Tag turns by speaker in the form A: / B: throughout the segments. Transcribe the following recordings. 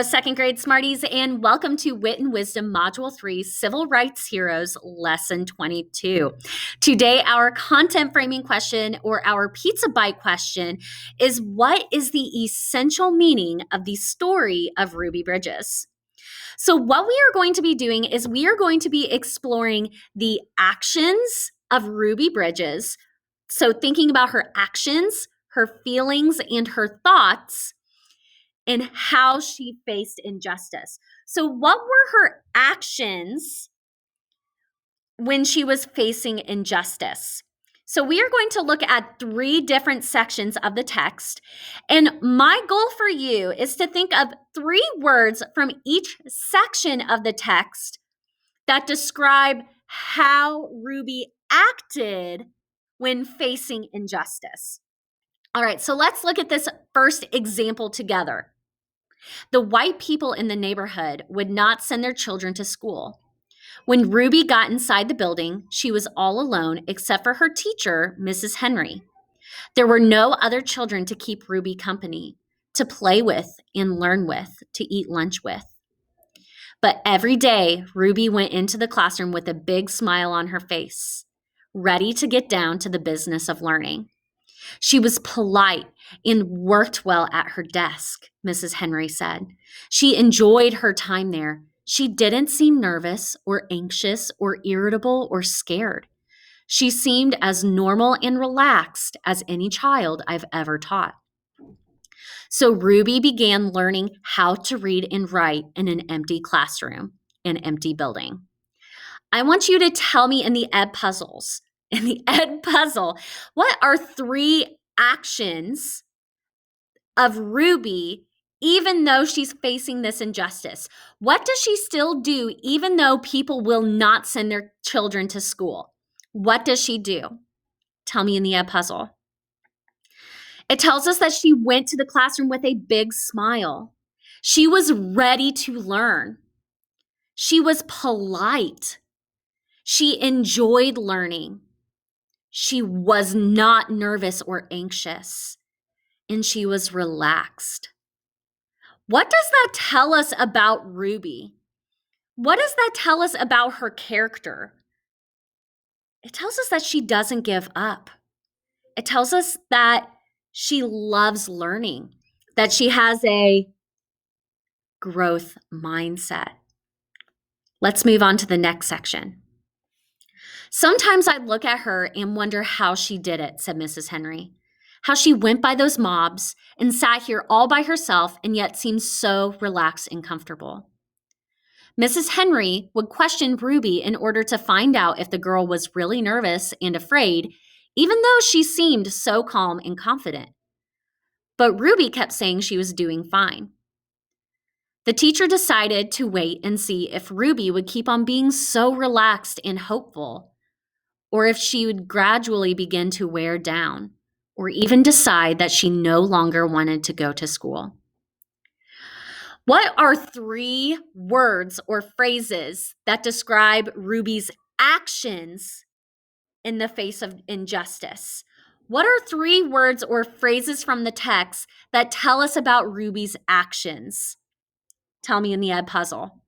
A: Second grade Smarties, and welcome to Wit and Wisdom Module 3 Civil Rights Heroes Lesson 22. Today, our content framing question, or our pizza bite question, is what is the essential meaning of the story of Ruby Bridges? So, what we are going to be doing is we are going to be exploring the actions of Ruby Bridges. So, thinking about her actions, her feelings, and her thoughts and how she faced injustice. So, what were her actions when she was facing injustice? So, we are going to look at 3 different sections of the text. And my goal for you is to think of 3 words from each section of the text that describe how Ruby acted when facing injustice. All right, so let's look at this first example together. The white people in the neighborhood would not send their children to school. When Ruby got inside the building, she was all alone except for her teacher, Mrs. Henry. There were no other children to keep Ruby company, to play with and learn with, to eat lunch with. But every day, Ruby went into the classroom with a big smile on her face, ready to get down to the business of learning. She was polite and worked well at her desk, Mrs. Henry said. She enjoyed her time there. She didn't seem nervous or anxious or irritable or scared. She seemed as normal and relaxed as any child I've ever taught. So Ruby began learning how to read and write in an empty classroom, an empty building. I want you to tell me in the Ed puzzle, what are 3 actions of Ruby even though she's facing this injustice? What does she still do even though people will not send their children to school? What does she do? Tell me in the Ed puzzle. It tells us that she went to the classroom with a big smile. She was ready to learn. She was polite. She enjoyed learning. She was not nervous or anxious, and she was relaxed. What does that tell us about Ruby? What does that tell us about her character? It tells us that she doesn't give up. It tells us that she loves learning, that she has a growth mindset. Let's move on to the next section. Sometimes I look at her and wonder how she did it, said Mrs. Henry. How she went by those mobs and sat here all by herself and yet seemed so relaxed and comfortable. Mrs. Henry would question Ruby in order to find out if the girl was really nervous and afraid, even though she seemed so calm and confident. But Ruby kept saying she was doing fine. The teacher decided to wait and see if Ruby would keep on being so relaxed and hopeful, or if she would gradually begin to wear down, or even decide that she no longer wanted to go to school. What are 3 words or phrases that describe Ruby's actions in the face of injustice? What are 3 words or phrases from the text that tell us about Ruby's actions? Tell me in the Ed puzzle.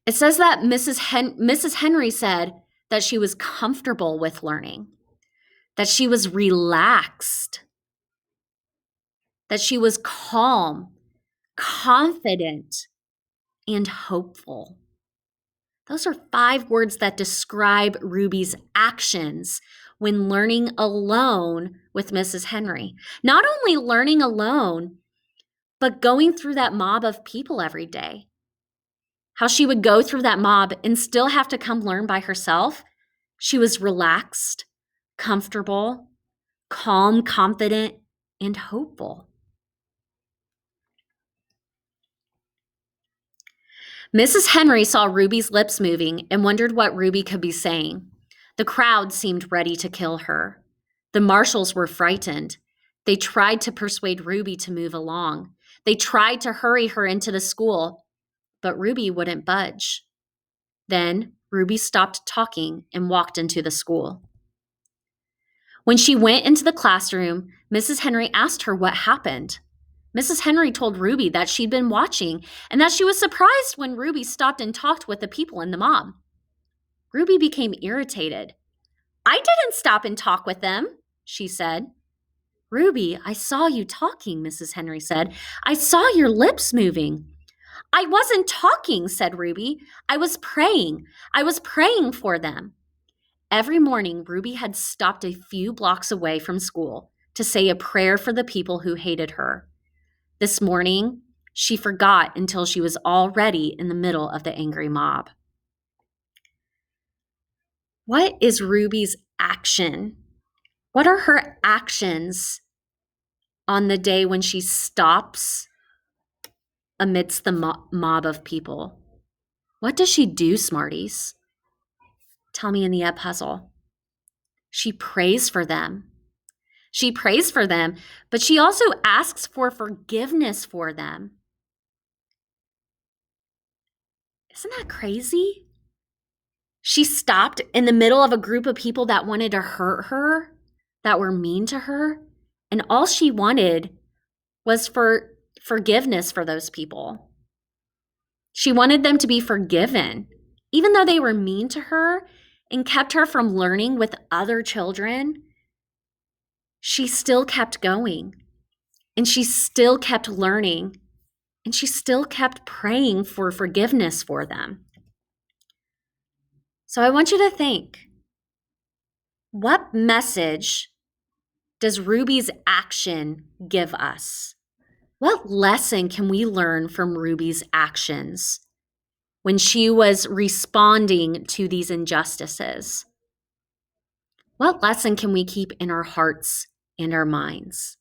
A: It says that Mrs. Henry said that she was comfortable with learning, that she was relaxed, that she was calm, confident, and hopeful. Those are 5 words that describe Ruby's actions when learning alone with Mrs. Henry. Not only learning alone, but going through that mob of people every day. How she would go through that mob and still have to come learn by herself. She was relaxed, comfortable, calm, confident, and hopeful. Mrs. Henry saw Ruby's lips moving and wondered what Ruby could be saying. The crowd seemed ready to kill her. The marshals were frightened. They tried to persuade Ruby to move along. They tried to hurry her into the school, but Ruby wouldn't budge. Then Ruby stopped talking and walked into the school. When she went into the classroom, Mrs. Henry asked her what happened. Mrs. Henry told Ruby that she'd been watching and that she was surprised when Ruby stopped and talked with the people in the mob. Ruby became irritated. I didn't stop and talk with them, she said. Ruby, I saw you talking, Mrs. Henry said. I saw your lips moving. I wasn't talking, said Ruby. I was praying. I was praying for them. Every morning, Ruby had stopped a few blocks away from school to say a prayer for the people who hated her. This morning, she forgot until she was already in the middle of the angry mob. What is Ruby's action? What are her actions on the day when she stops amidst the mob of people? What does she do, Smarties? Tell me in the puzzle. She prays for them. She prays for them, but she also asks for forgiveness for them. Isn't that crazy? She stopped in the middle of a group of people that wanted to hurt her, that were mean to her, and all she wanted was for forgiveness for those people. She wanted them to be forgiven, even though they were mean to her and kept her from learning with other children. She still kept going, and she still kept learning, and she still kept praying for forgiveness for them. So I want you to think, what message does Ruby's action give us? What lesson can we learn from Ruby's actions when she was responding to these injustices? What lesson can we keep in our hearts and our minds?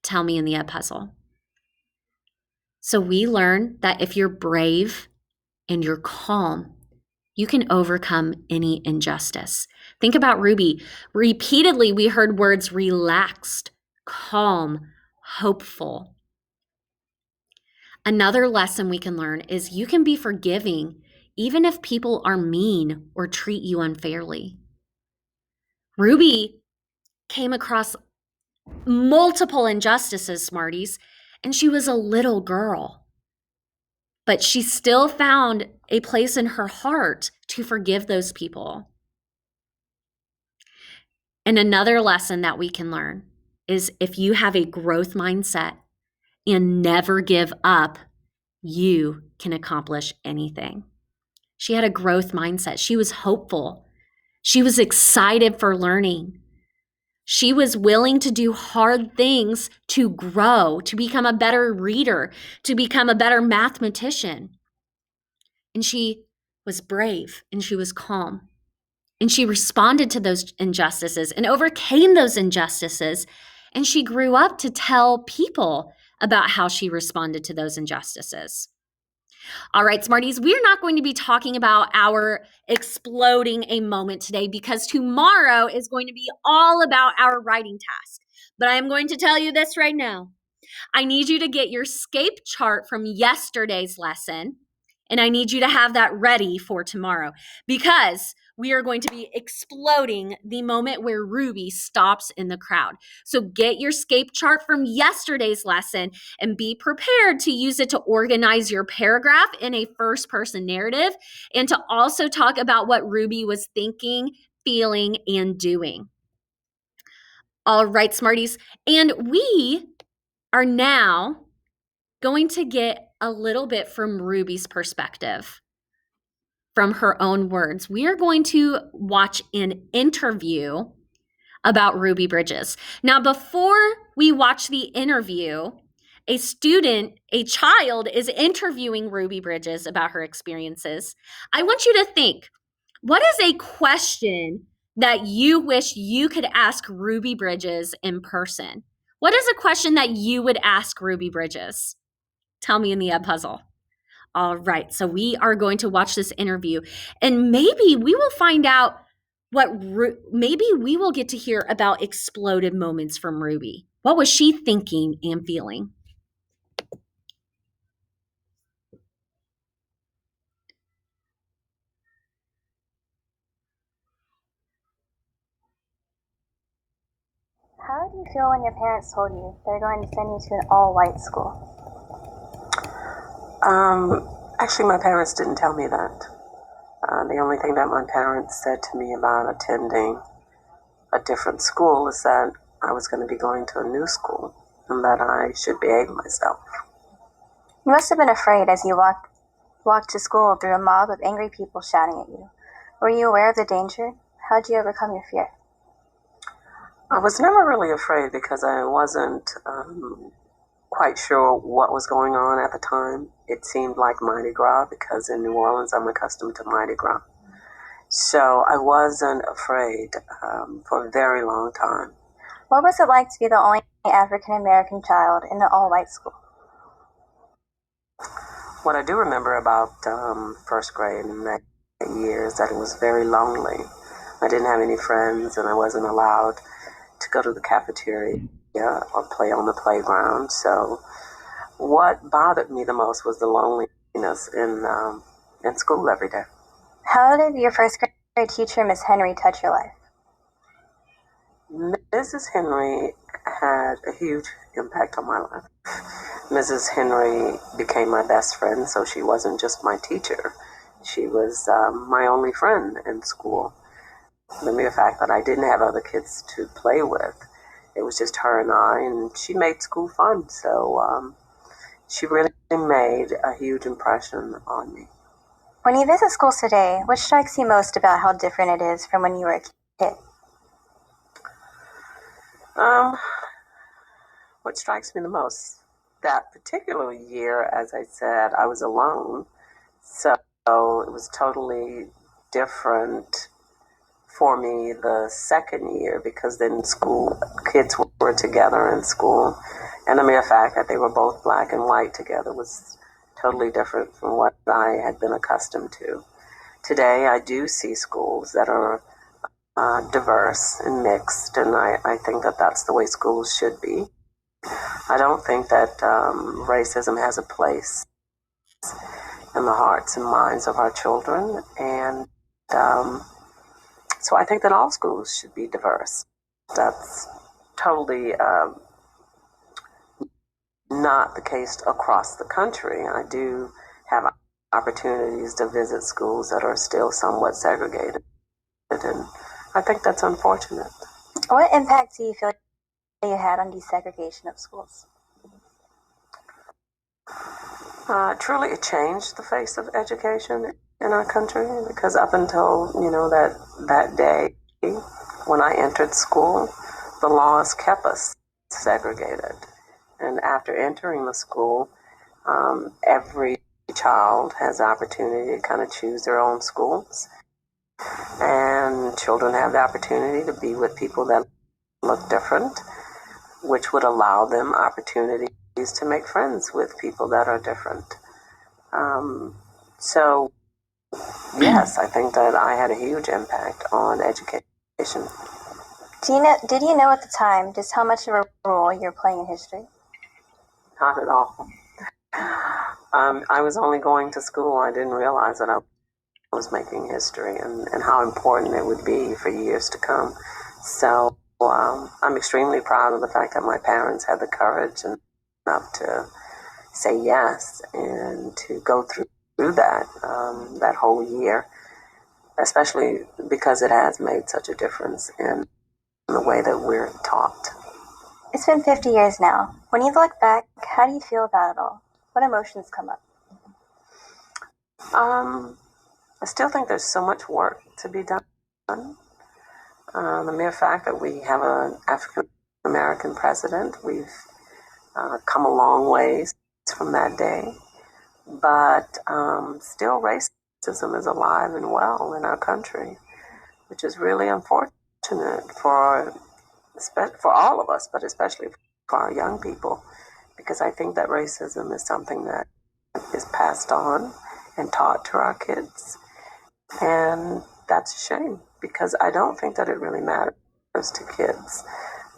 A: Tell me in the puzzle. So we learn that if you're brave and you're calm, you can overcome any injustice. Think about Ruby. Repeatedly, we heard words relaxed, calm, hopeful. Another lesson we can learn is you can be forgiving even if people are mean or treat you unfairly. Ruby came across multiple injustices, Smarties, and she was a little girl. But she still found a place in her heart to forgive those people. And another lesson that we can learn is if you have a growth mindset and never give up, you can accomplish anything. She had a growth mindset. She was hopeful. She was excited for learning. She was willing to do hard things to grow, to become a better reader, to become a better mathematician. And she was brave and she was calm. And she responded to those injustices and overcame those injustices. And she grew up to tell people about how she responded to those injustices. All right, Smarties, we're not going to be talking about our exploding a moment today because tomorrow is going to be all about our writing task. But I am going to tell you this right now. I need you to get your scape chart from yesterday's lesson, and I need you to have that ready for tomorrow because we are going to be exploding the moment where Ruby stops in the crowd. So get your scape chart from yesterday's lesson and be prepared to use it to organize your paragraph in a first-person narrative and to also talk about what Ruby was thinking, feeling, and doing. All right, Smarties. And we are now going to get a little bit from Ruby's perspective, from her own words. We are going to watch an interview about Ruby Bridges. Now, before we watch the interview, a child is interviewing Ruby Bridges about her experiences. I want you to think, what is a question that you wish you could ask Ruby Bridges in person? What is a question that you would ask Ruby Bridges? Tell me in the puzzle. All right, so we are going to watch this interview, and maybe we will find out maybe we will get to hear about exploded moments from Ruby. What was she thinking and feeling?
B: How did you feel when your parents told you they're going to send you to an all-white school?
C: Actually, my parents didn't tell me that. The only thing that my parents said to me about attending a different school is that I was going to be going to a new school and that I should behave myself.
B: You must have been afraid as you walked to school through a mob of angry people shouting at you. Were you aware of the danger? How did you overcome your fear?
C: I was never really afraid because I wasn't quite sure what was going on at the time. It seemed like Mardi Gras because in New Orleans I'm accustomed to Mardi Gras. So I wasn't afraid for a very long time.
B: What was it like to be the only African American child in the all-white school?
C: What I do remember about first grade and that year is that it was very lonely. I didn't have any friends and I wasn't allowed to go to the cafeteria or play on the playground. So what bothered me the most was the loneliness in school every day.
B: How did your first grade teacher, Miss Henry, touch your life?
C: Mrs. Henry had a huge impact on my life. Mrs. Henry became my best friend, so she wasn't just my teacher. She was my only friend in school. The mere fact that I didn't have other kids to play with, it was just her and I, and she made school fun. So she really made a huge impression on me.
B: When you visit schools today, what strikes you most about how different it is from when you were a kid?
C: What strikes me the most? That particular year, as I said, I was alone. So it was totally different for me the second year because then school kids were together in school, and the mere fact that they were both black and white together was totally different from what I had been accustomed to. Today I do see schools that are diverse and mixed, and I think that that's the way schools should be. I don't think that racism has a place in the hearts and minds of our children, and so I think that all schools should be diverse. That's totally not the case across the country. I do have opportunities to visit schools that are still somewhat segregated, and I think that's unfortunate.
B: What impact do you feel you had on desegregation of schools?
C: Truly, it changed the face of education in our country because up until that day when I entered school, the laws kept us segregated. And after entering the school, every child has the opportunity to kind of choose their own schools, and children have the opportunity to be with people that look different, which would allow them opportunities to make friends with people that are different. So, yes, I think that I had a huge impact on education.
B: Did you know at the time just how much of a role you're playing in history?
C: Not at all. I was only going to school. I didn't realize that I was making history and how important it would be for years to come. So I'm extremely proud of the fact that my parents had the courage and enough to say yes and to go through that whole year, especially because it has made such a difference in the way that we're taught.
B: It's been 50 years now. When you look back, how do you feel about it all? What emotions come up?
C: I still think there's so much work to be done. The mere fact that we have an African American president, we've come a long ways from that day, but still racism is alive and well in our country, which is really unfortunate for all of us, but especially for our young people, because I think that racism is something that is passed on and taught to our kids, and that's a shame because I don't think that it really matters to kids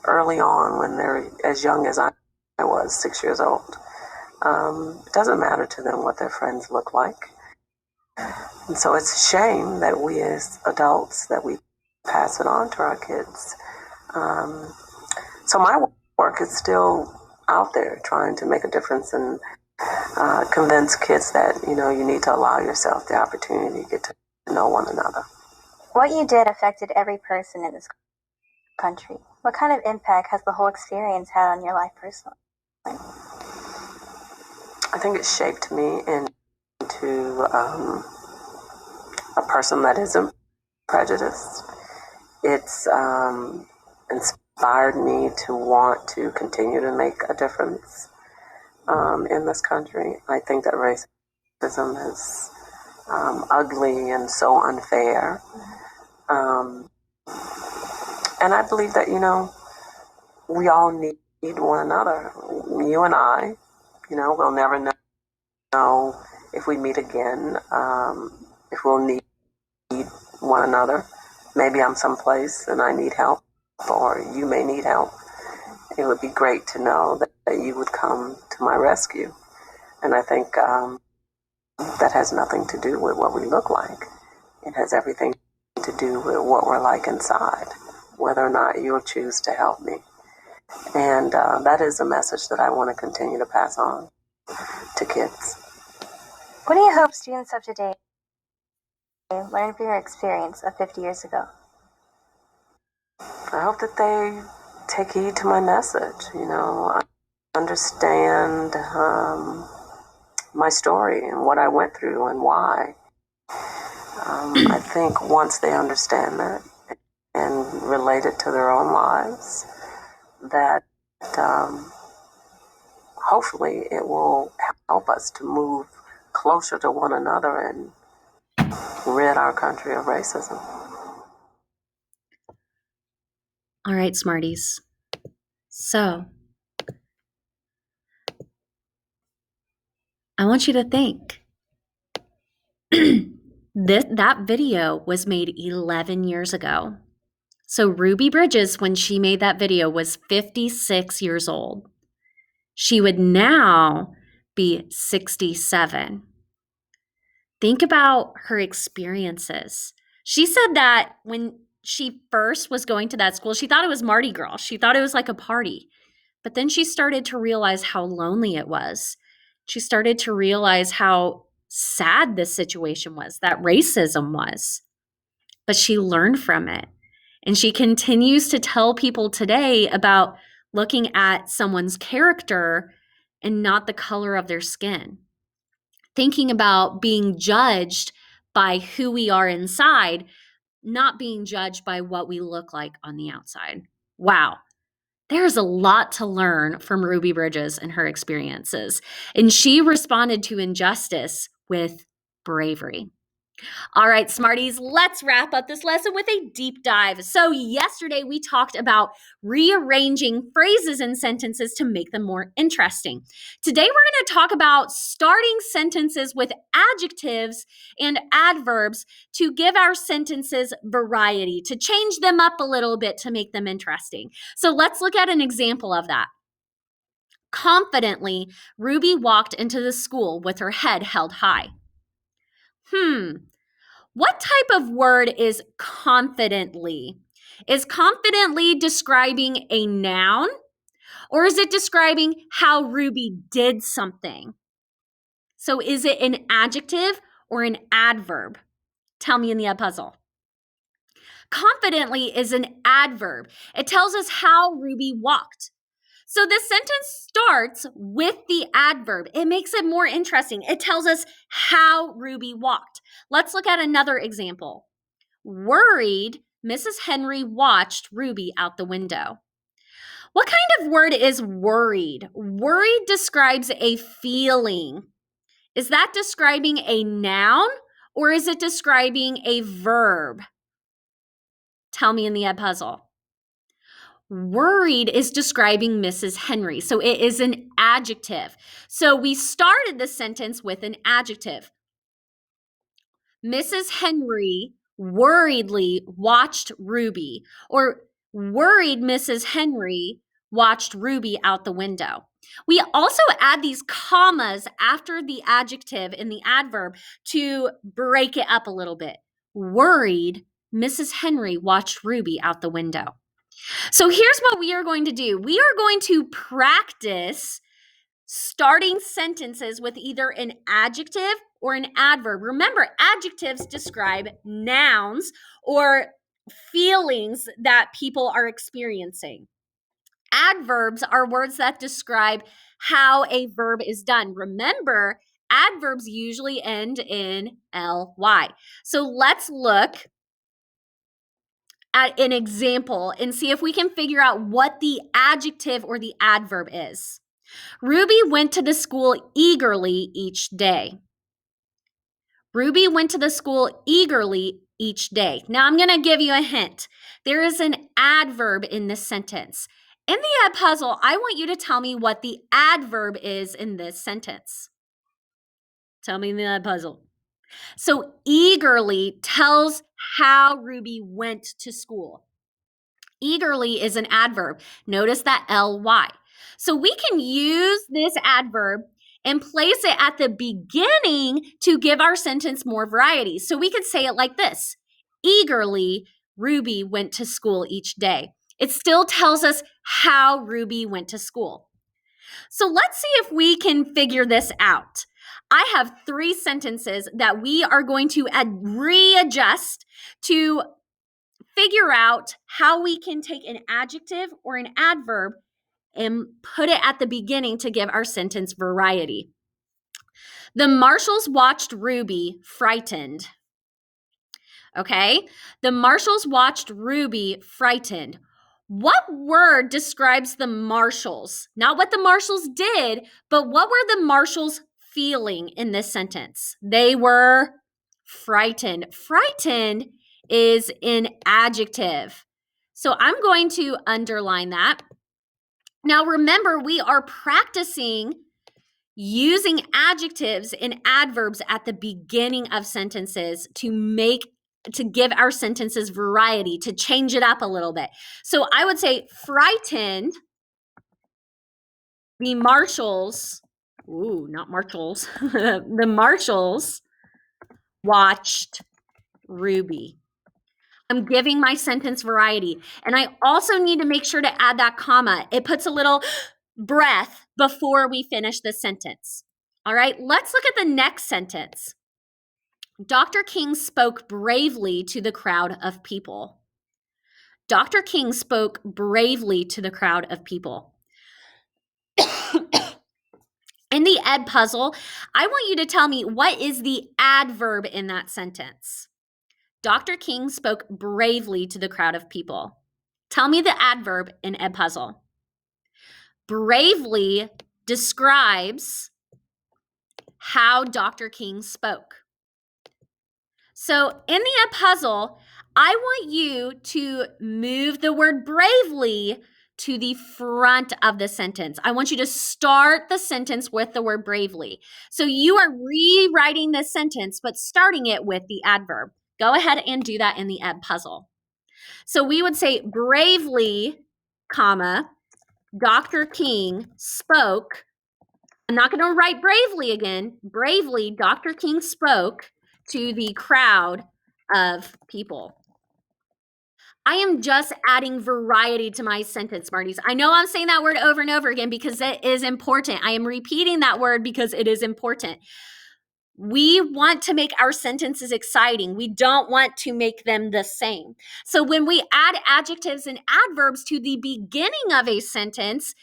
C: early on when they're as young as I was, 6 years old. It doesn't matter to them what their friends look like. And so it's a shame that we as adults, that we pass it on to our kids. So my work is still out there trying to make a difference and convince kids that, you need to allow yourself the opportunity to get to know one another.
B: What you did affected every person in this country. What kind of impact has the whole experience had on your life personally?
C: I think it shaped me into a person that isn't prejudiced. It's inspired me to want to continue to make a difference in this country. I think that racism is ugly and so unfair. And I believe that, we all need one another. You and I, we'll never know if we meet again, if we'll need one another. Maybe I'm someplace and I need help, or you may need help. It would be great to know that you would come to my rescue. And I think that has nothing to do with what we look like. It has everything to do with what we're like inside, whether or not you'll choose to help me. And that is a message that I want to continue to pass on to kids.
B: What do you hope students of today learn from your experience of 50 years ago?
C: I hope that they take heed to my message, understand my story and what I went through and why. I think once they understand that and relate it to their own lives, that hopefully it will help us to move closer to one another and rid our country of racism.
A: All right, Smarties. So, I want you to think. That video was made 11 years ago. So Ruby Bridges, when she made that video, was 56 years old. She would now be 67. Think about her experiences. She said that when she first was going to that school, she thought it was Mardi Gras. She thought it was like a party. But then she started to realize how lonely it was. She started to realize how sad this situation was, that racism was. But she learned from it. And she continues to tell people today about looking at someone's character and not the color of their skin. Thinking about being judged by who we are inside, not being judged by what we look like on the outside. Wow. There's a lot to learn from Ruby Bridges and her experiences. And she responded to injustice with bravery. All right, Smarties, let's wrap up this lesson with a deep dive. So yesterday we talked about rearranging phrases and sentences to make them more interesting. Today we're going to talk about starting sentences with adjectives and adverbs to give our sentences variety, to change them up a little bit to make them interesting. So let's look at an example of that. Confidently, Ruby walked into the school with her head held high. What type of word is confidently? Is confidently describing a noun, or is it describing how Ruby did something? So is it an adjective or an adverb? Tell me in the puzzle. Confidently is an adverb. It tells us how Ruby walked. So this sentence starts with the adverb. It makes it more interesting. It tells us how Ruby walked. Let's look at another example. Worried, Mrs. Henry watched Ruby out the window. What kind of word is worried? Worried describes a feeling. Is that describing a noun or is it describing a verb? Tell me in the puzzle. Worried is describing Mrs. Henry, so it is an adjective. So we started the sentence with an adjective. Mrs. Henry worriedly watched Ruby, or worried Mrs. Henry watched Ruby out the window. We also add these commas after the adjective in the adverb to break it up a little bit. Worried Mrs. Henry watched Ruby out the window. So here's what we are going to do. We are going to practice starting sentences with either an adjective or an adverb. Remember, adjectives describe nouns or feelings that people are experiencing. Adverbs are words that describe how a verb is done. Remember, adverbs usually end in ly. So let's look at an example and see if we can figure out what the adjective or the adverb is. Ruby went to the school eagerly each day. Ruby went to the school eagerly each day. Now I'm going to give you a hint. There is an adverb in this sentence. In the ed puzzle, I want you to tell me what the adverb is in this sentence. Tell me in the ed puzzle. So eagerly tells how Ruby went to school. Eagerly is an adverb. Notice that ly. So we can use this adverb and place it at the beginning to give our sentence more variety. So we could say it like this: eagerly, Ruby went to school each day. It still tells us how Ruby went to school. So let's see if we can figure this out. I have 3 sentences that we are going to readjust to figure out how we can take an adjective or an adverb and put it at the beginning to give our sentence variety. The Marshalls watched Ruby frightened. Okay? The Marshalls watched Ruby frightened. What word describes the Marshalls? Not what the Marshalls did, but what were the Marshalls feeling in this sentence? They were frightened. Frightened is an adjective. So I'm going to underline that. Now remember, we are practicing using adjectives and adverbs at the beginning of sentences to give our sentences variety, to change it up a little bit. So I would say frightened, the Marshalls, not Marshalls, the Marshalls watched Ruby. I'm giving my sentence variety. And I also need to make sure to add that comma. It puts a little breath before we finish the sentence. All right, let's look at the next sentence. Dr. King spoke bravely to the crowd of people. Dr. King spoke bravely to the crowd of people. In the ed puzzle, I want you to tell me what is the adverb in that sentence. Dr. King spoke bravely to the crowd of people. Tell me the adverb in ed puzzle. Bravely describes how Dr. King spoke. So in the ed puzzle, I want you to move the word bravely to the front of the sentence. I want you to start the sentence with the word bravely. So you are rewriting this sentence, but starting it with the adverb. Go ahead and do that in the ed puzzle. So we would say bravely, comma, Dr. King spoke. I'm not going to write bravely again. Bravely, Dr. King spoke to the crowd of people. I am just adding variety to my sentence, Smarties. I know I'm saying that word over and over again because it is important. I am repeating that word because it is important. We want to make our sentences exciting. We don't want to make them the same. So when we add adjectives and adverbs to the beginning of a sentence,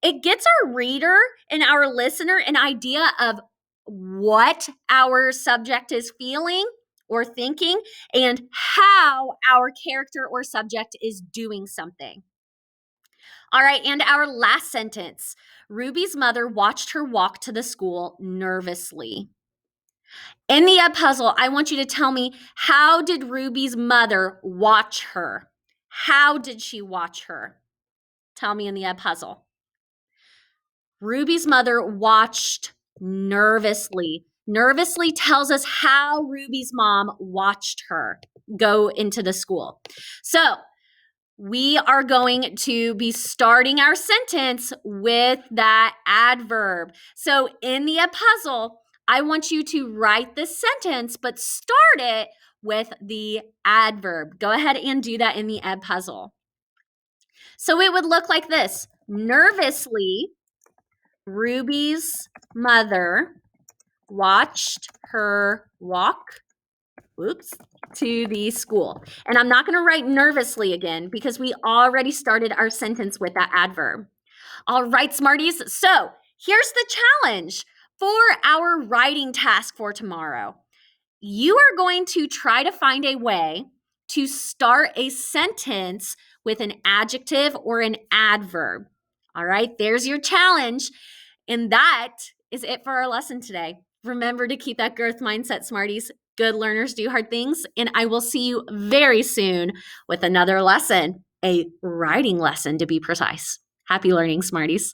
A: it gets our reader and our listener an idea of what our subject is feeling or thinking and how our character or subject is doing something. All right, and our last sentence. Ruby's mother watched her walk to the school nervously. In the ed puzzle, I want you to tell me, how did Ruby's mother watch her? How did she watch her? Tell me in the ed puzzle. Ruby's mother watched nervously. Nervously tells us how Ruby's mom watched her go into the school. So we are going to be starting our sentence with that adverb. So in the puzzle, I want you to write the sentence, but start it with the adverb. Go ahead and do that in the ed puzzle. So it would look like this. Nervously, Ruby's mother watched her walk, to the school. And I'm not going to write nervously again because we already started our sentence with that adverb. All right, Smarties. So here's the challenge for our writing task for tomorrow. You are going to try to find a way to start a sentence with an adjective or an adverb. All right, there's your challenge. And that is it for our lesson today. Remember to keep that growth mindset, Smarties. Good learners do hard things. And I will see you very soon with another lesson, a writing lesson to be precise. Happy learning, Smarties.